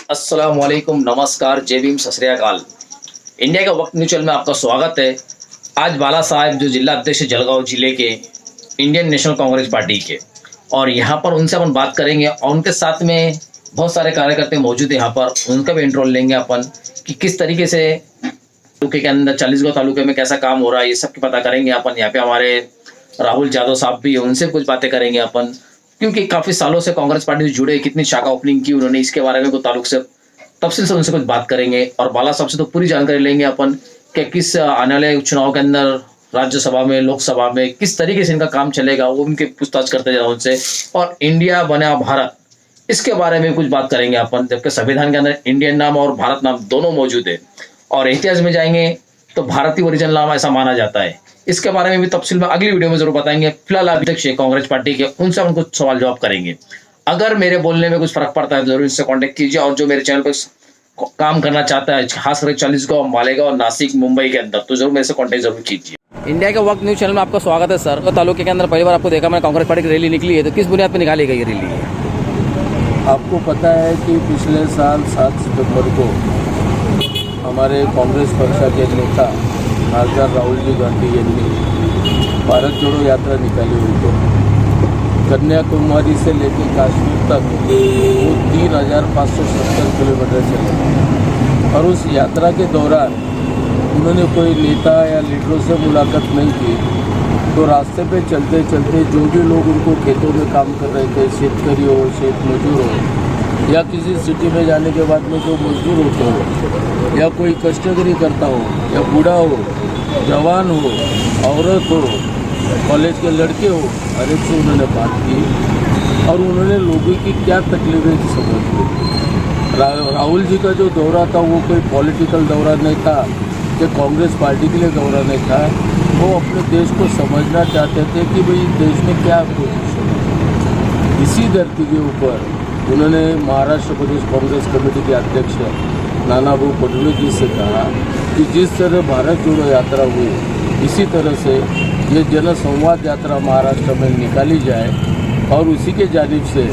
अस्सलाम वालेकुम, नमस्कार, जय भीम, सत श्री अकाल। इंडिया का वक्त न्यूज चैनल में आपका स्वागत है। आज बाला साहब जो जिला अध्यक्ष है जलगांव जिले के इंडियन नेशनल कांग्रेस पार्टी के, और यहाँ पर उनसे अपन बात करेंगे और उनके साथ में बहुत सारे कार्यकर्ता मौजूद है। यहाँ पर उनका भी इंट्रो लेंगे अपन कि किस तरीके से तालुके के अंदर 40 तालुके में कैसा काम हो रहा है, ये सब की पता करेंगे अपन। यहाँ पे हमारे राहुल यादव साहब भी है, उनसे कुछ बातें करेंगे अपन, क्योंकि काफी सालों से कांग्रेस पार्टी से जुड़े, कितनी शाखा ओपनिंग की उन्होंने, इसके बारे में कुछ ताल्लुक से तफसील से उनसे कुछ बात करेंगे। और बाला साहब से तो पूरी जानकारी लेंगे अपन कि किस आने वाले चुनाव के अंदर राज्यसभा में, लोकसभा में किस तरीके से इनका काम चलेगा, वो उनके पूछताछ करते जाए उनसे। और इंडिया बना भारत, इसके बारे में कुछ बात करेंगे अपन, जबकि संविधान के अंदर इंडियन नाम और भारत नाम दोनों मौजूद है। और इतिहास में जाएंगे तो भारतीय ओरिजिनल नाम ऐसा माना जाता है। इसके बारे में भी तफसील में अगली वीडियो में जरूर बताएंगे। फिलहाल अध्यक्ष कांग्रेस पार्टी के, उनसे हम कुछ सवाल जवाब करेंगे। अगर मेरे बोलने में कुछ फर्क पड़ता है तो जरूर इससे कांटेक्ट कीजिए। और जो मेरे चैनल पर काम करना चाहता है, खास करके 40 मालेगांव और नासिक, मुंबई के अंदर, तो जरूर मेरे से कांटेक्ट जरूर कीजिए। इंडिया के वक्त न्यूज चैनल में आपका स्वागत है सर। तालुके के अंदर पहली बार आपको देखा मैंने, कांग्रेस पार्टी की रैली निकली है, तो किस बुनियाद पर निकाली गई रैली? आपको पता है कि पिछले साल 7 सितंबर को हमारे कांग्रेस पक्ष के नेता खासदार राहुल जी गांधी यांनी भारत जोड़ो यात्रा निकाली हुई थी। कन्याकुमारी से लेकर कश्मीर तक वो 3,570 किलोमीटर चले, और उस यात्रा के दौरान उन्होंने कोई नेता या लीडरों से मुलाकात नहीं की। तो रास्ते पे चलते चलते जो भी लोग उनको खेतों में काम कर रहे थे, शेतकरी हो, खेत मजदूर हो, या किसी सिटी में जाने के बाद में जो मजदूर होते हो, या कोई कष्टकारी करता हो, या बूढ़ा हो, जवान हो, औरत हो, कॉलेज के लड़के हो, हर एक से उन्होंने बात की और उन्होंने लोगों की क्या तकलीफें समझ ली। राहुल जी का जो दौरा था वो कोई पॉलिटिकल दौरा नहीं था कि कांग्रेस पार्टी के लिए दौरा नहीं था। वो अपने देश को समझना चाहते थे कि भाई देश में क्या पोजीशन है। इसी धरती के ऊपर उन्होंने महाराष्ट्र प्रदेश कांग्रेस कमेटी के अध्यक्ष नानाभाऊ पटोले जी से कहा कि जिस तरह भारत जोड़ो यात्रा हुई, इसी तरह से ये जन संवाद यात्रा महाराष्ट्र में निकाली जाए। और उसी के जानिब से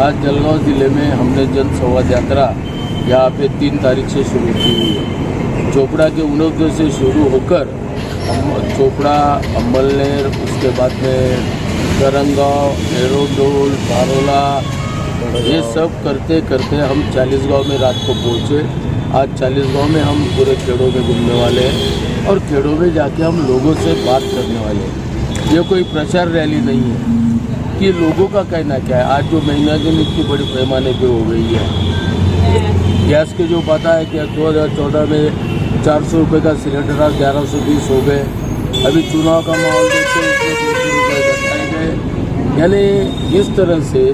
आज जलगांव ज़िले में हमने जन संवाद यात्रा यहाँ पे 3 तारीख से शुरू की हुई है। चोपड़ा के उनोदय से शुरू होकर चोपड़ा, अम्बलनेर, उसके बाद में करंगांव, एरोडोल, बारोला, ये सब करते करते हम 40 में रात को पहुँचे। आज 40 में हम पूरे खेड़ों में घूमने वाले हैं और खेड़ों में जाके हम लोगों से बात करने वाले हैं। ये कोई प्रचार रैली नहीं है कि लोगों का कहना क्या है। आज जो महंगाई इतनी बड़ी पैमाने पे हो गई है, गैस के जो पता है कि 2014 में 400 रुपये का सिलेंडर आज 1120 हो गए। अभी चुनाव का माहौल देखते इसमें 200 रुपये घटाए गए। यानी इस तरह से,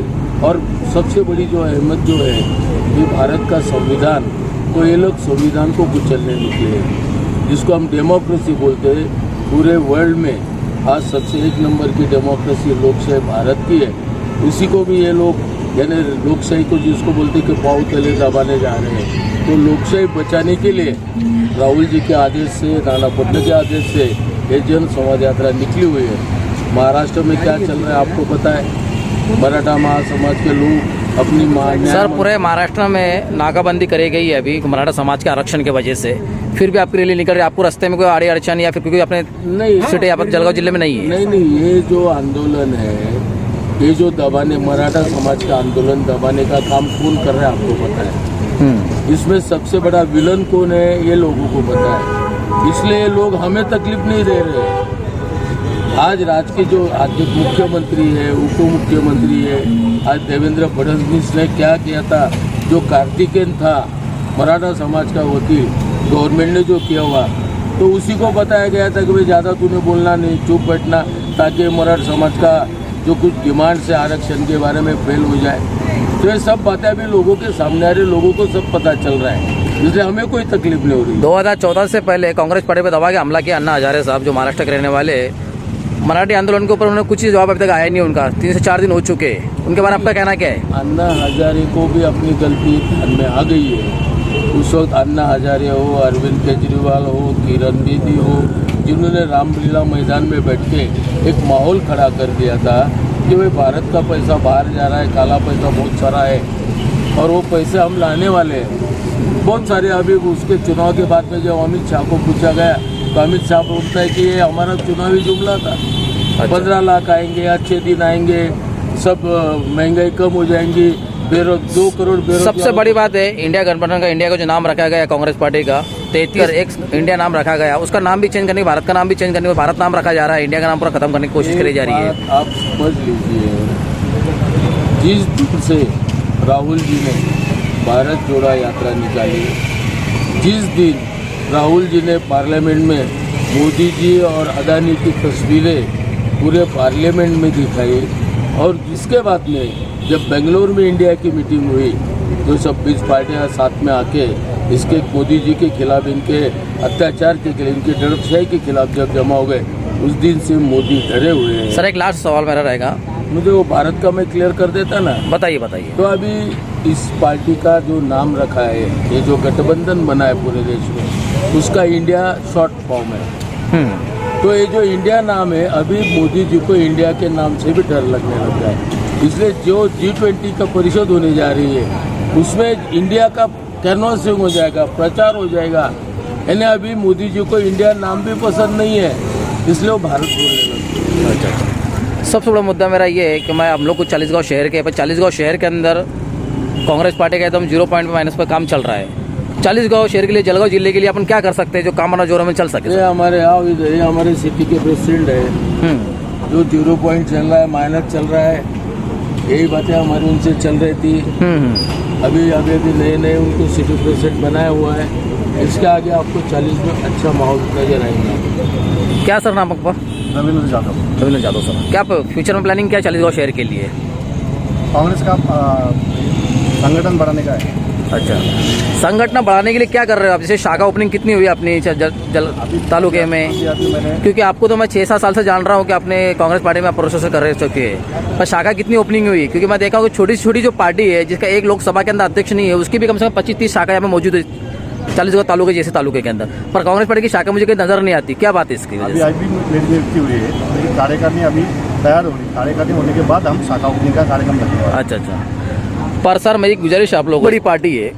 और सबसे बड़ी जो अहमियत जो है ये भारत का संविधान, तो ये लोग संविधान को कुचलने निकले हैं, जिसको हम डेमोक्रेसी बोलते हैं। पूरे वर्ल्ड में आज सबसे 1 नंबर की डेमोक्रेसी लोकशाही भारत की है। उसी को भी ये लोग, यानी लोकशाही को जिसको बोलते हैं कि पाँव तले दबाने जा रहे हैं। तो लोकशाही बचाने के लिए राहुल जी के आदेश से, नाना पटोले के आदेश से ये जन संवाद यात्रा निकली हुई है। महाराष्ट्र में क्या चल रहा है आपको पता है। मराठा महासमाज के लोग अपनी सर, पूरे महाराष्ट्र में नाकाबंदी करी गई है अभी मराठा समाज के आरक्षण की वजह से, फिर भी आपकी रैली निकल रही है। आपको रास्ते में कोई आड़ी अड़चन या फिर कोई अपने नहीं सिटी यहाँ पर जलगांव जिले में नहीं है? नहीं, ये जो आंदोलन है, ये जो दबाने, मराठा समाज का आंदोलन दबाने का काम कौन कर रहा है आपको पता है। इसमें सबसे बड़ा विलन कौन है ये लोगों को पता है। इसलिए लोग हमें तकलीफ नहीं दे रहे। आज राज्य के जो आज मुख्यमंत्री है, उप मुख्यमंत्री है, आज देवेंद्र फडणवीस ने क्या किया था, जो कार्तिकेयन था मराठा समाज का वकील, गवर्नमेंट ने जो किया हुआ, तो उसी को बताया गया था कि भाई ज़्यादा तूने बोलना नहीं, चुप बैठना, ताकि मराठा समाज का जो कुछ डिमांड से आरक्षण के बारे में फेल हो जाए। तो ये सब बातें अभी लोगों के सामने आ रही, लोगों को सब पता चल रहा है, इसलिए हमें कोई तकलीफ नहीं हो रही। 2014 से पहले कांग्रेस पार्टी पर दबा के हमला किया अन्ना हजारे साहब, जो महाराष्ट्र के रहने वाले, मराठी आंदोलन के ऊपर उन्होंने कुछ जवाब अभी तक आया नहीं उनका। 3 से 4 दिन हो चुके हैं, उनके बारे में आपका कहना क्या है? अन्ना हजारे को भी अपनी गलती ध्यान में आ गई है। उस वक्त अन्ना हजारे हो, अरविंद केजरीवाल हो, किरण बेदी हो, जिन्होंने रामलीला मैदान में बैठ के एक माहौल खड़ा कर दिया था कि भाई भारत का पैसा बाहर जा रहा है, काला पैसा बहुत सारा है, और वो पैसे हम लाने वाले हैं। बहुत सारे अभी उसके चुनाव के बाद में जब अमित शाह को पूछा गया तो अमित शाह बोलता है कि ये हमारा चुनावी जुमला था। 15 लाख आएंगे, अच्छे दिन आएंगे, सब महंगाई कम हो जाएंगी, 2 करोड़ बेरोजगार। सबसे बड़ी बात है इंडिया गठबंधन का, इंडिया का जो नाम रखा गया है कांग्रेस पार्टी का 33 एक इंडिया नाम रखा गया, उसका नाम भी चेंज करने, भारत का नाम भी चेंज करने, भारत नाम रखा जा रहा है, इंडिया का नाम पूरा खत्म करने की कोशिश करी जा रही है। आप समझ लीजिए, जिस दिन से राहुल जी ने भारत जोड़ो यात्रा निकाली, जिस दिन राहुल जी ने पार्लियामेंट में मोदी जी और अदानी की तस्वीरें पूरे पार्लियामेंट में दिखाई, और जिसके बाद में जब बेंगलुरु में इंडिया की मीटिंग हुई तो सब 20 पार्टियां साथ में आके इसके मोदी जी के खिलाफ, इनके अत्याचार के खिलाफ, इनकी डरपशाही के खिलाफ जब जमा हो गए, उस दिन से मोदी डरे हुए हैं। सर एक लास्ट सवाल मेरा रहेगा, मुझे वो भारत का मैं क्लियर कर देता ना। बताइए बताइए। तो अभी इस पार्टी का जो नाम रखा है, ये जो गठबंधन बना है पूरे देश में, उसका इंडिया शॉर्ट फॉर्म है। तो ये जो इंडिया नाम है, अभी मोदी जी को इंडिया के नाम से भी डर लगने लग रहा है। इसलिए जो G20 का परिषद होने जा रही है उसमें इंडिया का कैनवासिंग हो जाएगा, प्रचार हो जाएगा। यानी अभी मोदी जी को इंडिया नाम भी पसंद नहीं है, इसलिए वो भारत बोलने लगे। अच्छा, सबसे बड़ा मुद्दा मेरा ये है कि मैं हम लोग को चालीसगांव शहर के, पर चालीसगांव शहर के अंदर कांग्रेस पार्टी का एकदम 0 पॉइंट माइनस पर काम चल रहा है। चालीसगांव शहर के लिए, जलगांव जिले के लिए अपन क्या कर सकते हैं जो काम जोरों में चल सके? ये हमारे ये हमारे सिटी के प्रेसिडेंट है, जो 0 पॉइंट चल रहा है, माइनस चल रहा है, यही बातें हमारी उनसे चल रही थी। अभी नए उनको सिटी प्रेसिडेंट बनाया हुआ है। इसके आगे आपको 40 में अच्छा माहौल नजर आएगा। क्या सर नाम आपका? रविंद्र जाधव। रविंद्र जाधव सर, क्या फ्यूचर में प्लानिंग क्या चालीसगांव शहर के लिए? कांग्रेस का संगठन बढ़ाने का है। अच्छा, संगठन बढ़ाने के लिए क्या कर रहे हो आप? जैसे शाखा ओपनिंग कितनी हुई अपनी तालुके में? क्योंकि आपको तो मैं 6-7 साल से जान रहा हूँ कि आपने कांग्रेस पार्टी में प्रोसेस कर रहे चुके हैं, पर शाखा कितनी ओपनिंग हुई? क्योंकि मैं देखा हूँ छोटी छोटी जो पार्टी है जिसका एक लोकसभा के अंदर अध्यक्ष नहीं है, उसकी भी कम से कम 25-30 शाखा यहाँ पे मौजूद है 40 तालुके जैसे तालुके के अंदर, पर कांग्रेस पार्टी की शाखा मुझे कहीं नजर नहीं आती। क्या बात है इसकी? अभी नियुक्ति हुई है, लेकिन कार्यकारिणी अभी तैयार होगी, कार्यकारिणी होने के बाद हम शाखा ओपनिंग का कार्यक्रम रखेंगे। अच्छा, पर सर मेरी गुजारिश आप लोग, बड़ी पार्टी है,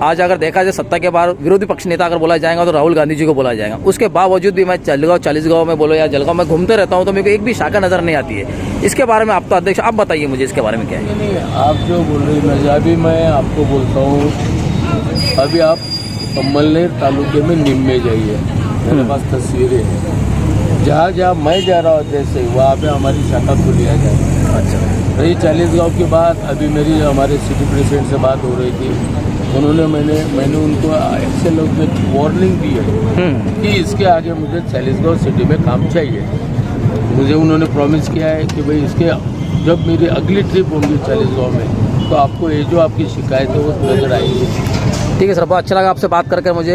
आज अगर देखा जाए सत्ता के बाद विरोधी पक्ष नेता अगर बोला जाएगा तो राहुल गांधी जी को बोला जाएगा, उसके बावजूद भी मैं चालीसगांव में बोलो या जलगांव में घूमते रहता हूँ तो मेरे को एक भी शाखा नजर नहीं आती है। इसके बारे में आप तो अध्यक्ष, आप बताइए मुझे इसके बारे में क्या है? नहीं, आप जो बोल रहे हैं, अभी मैं आपको बोलता हूँ, अभी आप अमलनेर तालुके में निम में जाइए, मेरे पास तस्वीरें हैं, जहाँ जहाँ मैं जा रहा हूँ जैसे वहाँ पे हमारी शाखा को लिया जाए। अच्छा, रही चालीसगांव की बात, अभी मेरी हमारे सिटी प्रेसिडेंट से बात हो रही थी, उन्होंने मैंने उनको ऐसे लोग में वार्निंग दी है कि इसके आगे मुझे चालीसगांव सिटी में काम चाहिए। मुझे उन्होंने प्रॉमिस किया है कि भाई इसके जब मेरी अगली ट्रिप होगी चालीसगांव में तो आपको ये जो आपकी शिकायत है वो नजर आएगी। ठीक है सर, बहुत अच्छा लगा आपसे बात करके मुझे।